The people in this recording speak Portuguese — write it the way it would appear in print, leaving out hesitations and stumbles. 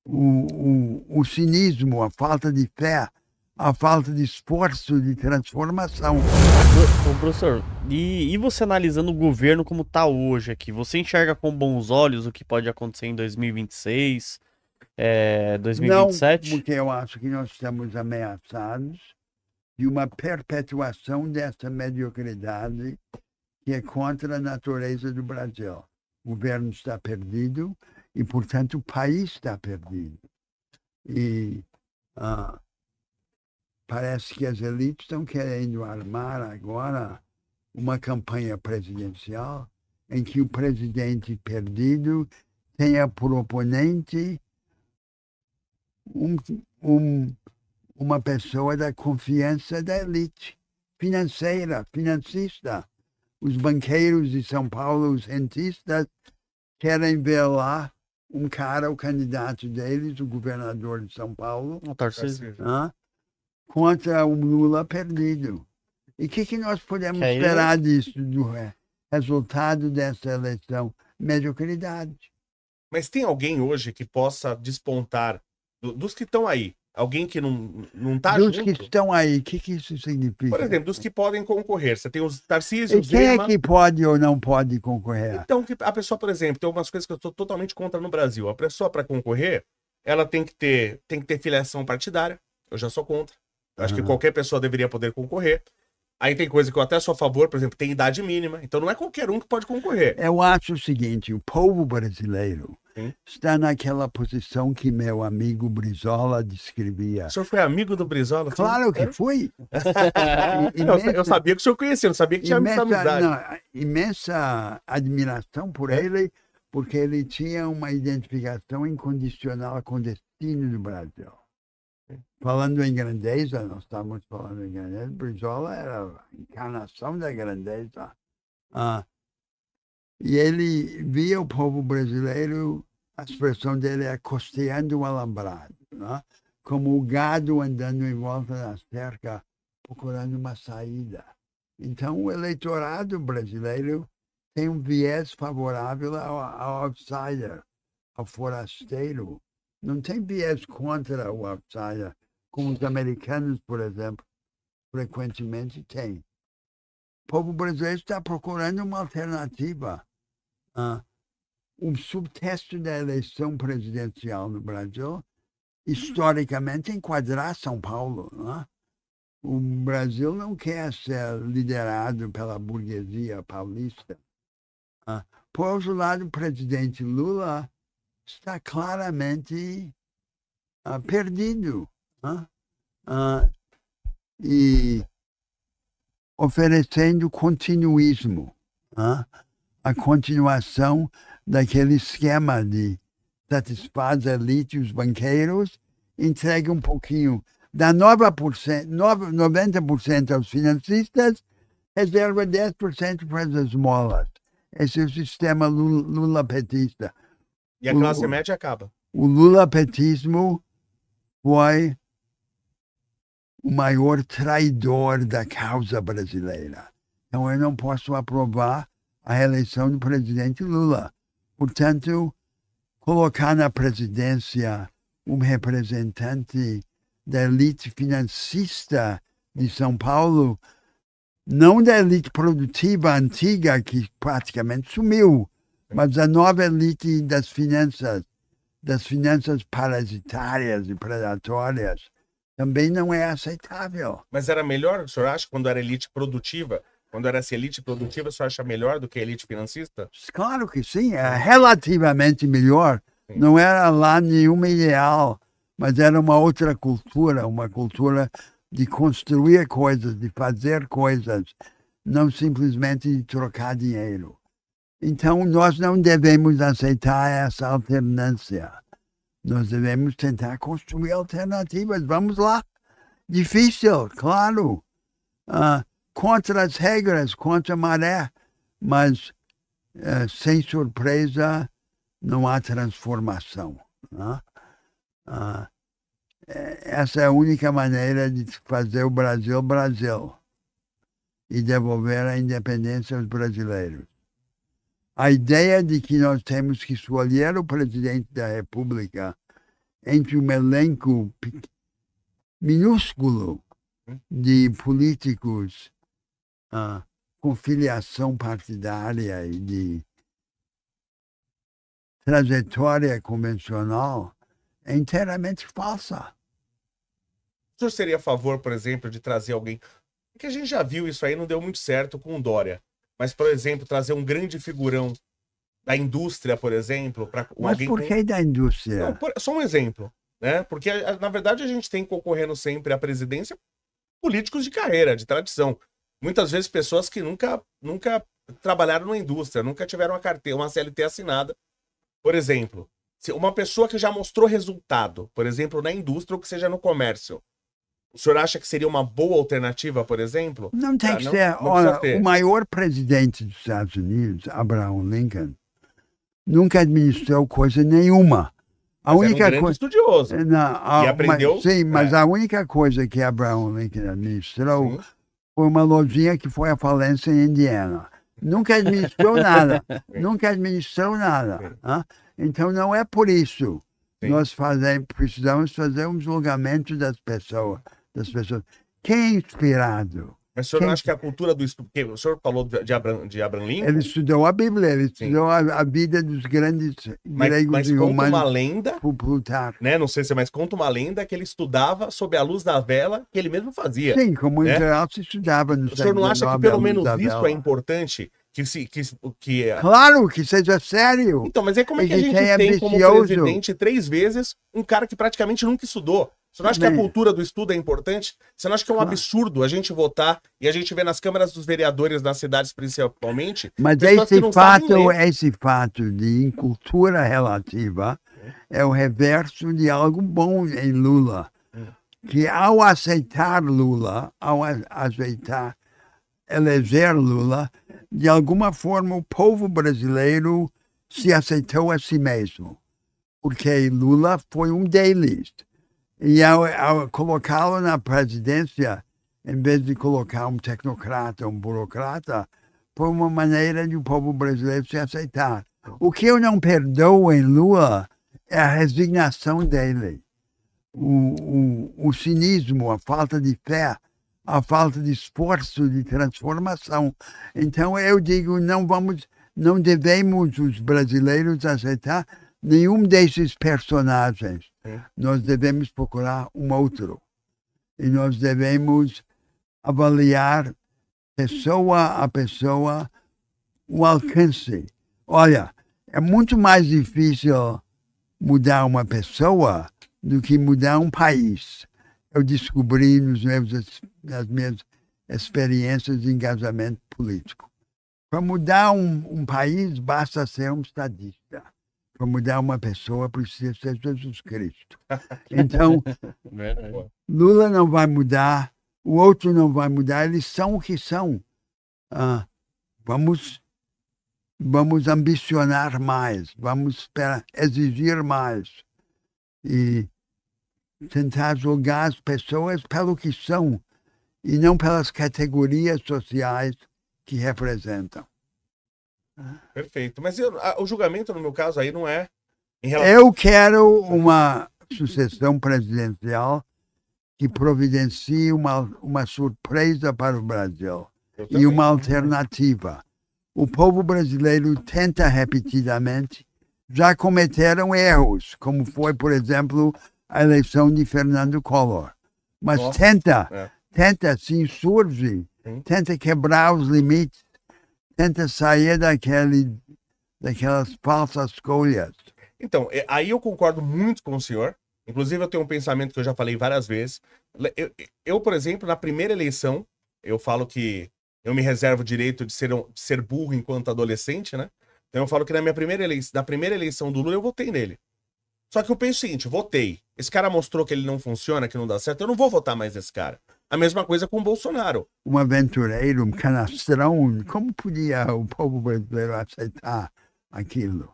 o cinismo, a falta de fé, a falta de esforço de transformação. Ô, professor, e você analisando o governo como está hoje aqui, você enxerga com bons olhos o que pode acontecer em 2026, Não, 2027? porque eu acho que nós estamos ameaçados de uma perpetuação dessa mediocridade que é contra a natureza do Brasil. O governo está perdido e, portanto, o país está perdido. E parece que as elites estão querendo armar agora uma campanha presidencial em que o presidente perdido tenha por oponente uma pessoa da confiança da elite financeira, financista. Os banqueiros de São Paulo, os rentistas, querem ver lá um cara, o candidato deles, o governador de São Paulo, contra o Lula perdido. E o que nós podemos esperar disso, do resultado dessa eleição? Mediocridade. Mas tem alguém hoje que possa despontar, dos que estão aí, alguém que não está junto? Dos que estão aí, o que isso significa? Por exemplo, dos que podem concorrer. Você tem os Tarcísio, e quem é que pode ou não pode concorrer? Então, a pessoa, por exemplo, tem algumas coisas que eu estou totalmente contra no Brasil. A pessoa, para concorrer, ela tem que ter filiação partidária. Eu já sou contra. Acho que qualquer pessoa deveria poder concorrer. Aí tem coisa que eu até sou a favor, por exemplo, tem idade mínima. Então não é qualquer um que pode concorrer. Eu acho o seguinte, o povo brasileiro está naquela posição que meu amigo Brizola descrevia. O senhor foi amigo do Brizola? Claro que fui. Eu sabia que o senhor conhecia, não sabia que tinha muita amizade. Imensa admiração por ele, porque ele tinha uma identificação incondicional com o destino do Brasil. Falando em grandeza, nós estamos falando em grandeza, Brizola era a encarnação da grandeza. E ele via o povo brasileiro, a expressão dele é costeando o alambrado, como o gado andando em volta da cerca, procurando uma saída. Então, o eleitorado brasileiro tem um viés favorável ao outsider, ao forasteiro. Não tem viés contra o outsider, como os americanos, por exemplo, frequentemente têm. O povo brasileiro está procurando uma alternativa. O subtexto da eleição presidencial no Brasil, historicamente, enquadrar São Paulo. O Brasil não quer ser liderado pela burguesia paulista. Por outro lado, o presidente Lula está claramente perdido. E oferecendo continuismo, a continuação daquele esquema de satisfazer a elite e os banqueiros, entrega um pouquinho, dá 90% aos financistas, reserva 10% para as esmolas. Esse é o sistema lula-petista. E a classe média acaba. O lula-petismo foi o maior traidor da causa brasileira. Então, eu não posso aprovar a reeleição do presidente Lula. Portanto, colocar na presidência um representante da elite financista de São Paulo, não da elite produtiva antiga, que praticamente sumiu, mas da nova elite das finanças parasitárias e predatórias, também não é aceitável. Mas era melhor, o senhor acha, quando era elite produtiva? Quando era essa elite produtiva, o senhor acha melhor do que a elite financista? Claro que sim, é relativamente melhor. Sim. Não era lá nenhuma ideal, mas era uma outra cultura, uma cultura de construir coisas, de fazer coisas, não simplesmente de trocar dinheiro. Então, nós não devemos aceitar essa alternância. Nós devemos tentar construir alternativas. Vamos lá. Difícil, claro. Contra as regras, contra a maré. Mas, sem surpresa, não há transformação. Essa é a única maneira de fazer o Brasil Brasil e devolver a independência aos brasileiros. A ideia de que nós temos que escolher o presidente da República entre um elenco minúsculo de políticos com filiação partidária e de trajetória convencional é inteiramente falsa. O senhor seria a favor, por exemplo, de trazer alguém... Porque a gente já viu isso aí, não deu muito certo com o Dória. Mas, por exemplo, trazer um grande figurão da indústria, por exemplo, para Mas alguém... por que da indústria? Não, só um exemplo, né? Porque, na verdade, a gente tem concorrendo sempre à presidência políticos de carreira, de tradição. Muitas vezes pessoas que nunca trabalharam na indústria, nunca tiveram uma carteira, uma CLT assinada. Por exemplo, uma pessoa que já mostrou resultado, por exemplo, na indústria ou que seja no comércio, o senhor acha que seria uma boa alternativa, por exemplo? Não tem que ser. Não Olha, ter. o maior presidente dos Estados Unidos, Abraham Lincoln, nunca administrou coisa nenhuma. A única era um grande estudioso. Não, e aprendeu. Mas a única coisa que Abraham Lincoln administrou foi uma lojinha que foi à falência em Indiana. Nunca administrou nada. Nunca administrou nada. Então não é por isso. Nós precisamos fazer um julgamento das pessoas. Quem é inspirado? Mas o senhor não acha que a cultura do estudo... O senhor falou de Abraham Lincoln? Ele estudou a Bíblia, ele estudou a vida dos grandes gregos mas e conta romanos. uma lenda, Plutarco. né? Não sei se, mas conta uma lenda que ele estudava sob a luz da vela que ele mesmo fazia. Sim, como em geral se estudava no O senhor não acha que pelo menos isso é importante? Claro, que seja sério. Então, mas aí como é que a gente tem como presidente 3 vezes um cara que praticamente nunca estudou? Você não acha que a cultura do estudo é importante? Você não acha que é um absurdo a gente votar e a gente vê nas câmaras dos vereadores, nas cidades principalmente? Mas esse fato de incultura relativa é o reverso de algo bom em Lula. Que ao aceitar Lula, eleger Lula, de alguma forma o povo brasileiro se aceitou a si mesmo. Porque Lula foi um deles. E ao colocá-lo na presidência, em vez de colocar um tecnocrata, um burocrata, foi uma maneira de o povo brasileiro se aceitar. O que eu não perdoo em Lula é a resignação dele. O cinismo, a falta de fé, a falta de esforço de transformação. Então eu digo, não devemos os brasileiros aceitar nenhum desses personagens. Nós devemos procurar um outro. E nós devemos avaliar pessoa a pessoa o alcance. Olha, é muito mais difícil mudar uma pessoa do que mudar um país. Eu descobri nas minhas experiências de engajamento político. Para mudar um país, basta ser um estadista. Para mudar uma pessoa, precisa ser Jesus Cristo. Então, Lula não vai mudar, o outro não vai mudar, eles são o que são. Vamos ambicionar mais, vamos exigir mais e tentar julgar as pessoas pelo que são e não pelas categorias sociais que representam. Perfeito. Mas o julgamento, no meu caso, aí não é... Em relação... Eu quero uma sucessão presidencial que providencie uma surpresa para o Brasil e uma alternativa. O povo brasileiro tenta repetidamente, já cometeram erros, como foi, por exemplo, a eleição de Fernando Collor. Mas tenta, se insurge, tenta quebrar os limites, tenta sair daquelas falsas escolhas. Então, aí eu concordo muito com o senhor. Inclusive, eu tenho um pensamento que eu já falei várias vezes. Eu, por exemplo, na primeira eleição, eu falo que eu me reservo o direito de ser burro enquanto adolescente, né? Então eu falo que na primeira eleição do Lula, eu votei nele. Só que eu penso o seguinte, votei. Esse cara mostrou que ele não funciona, que não dá certo, eu não vou votar mais nesse cara. A mesma coisa com o Bolsonaro. Um aventureiro, um canastrão, como podia o povo brasileiro aceitar aquilo?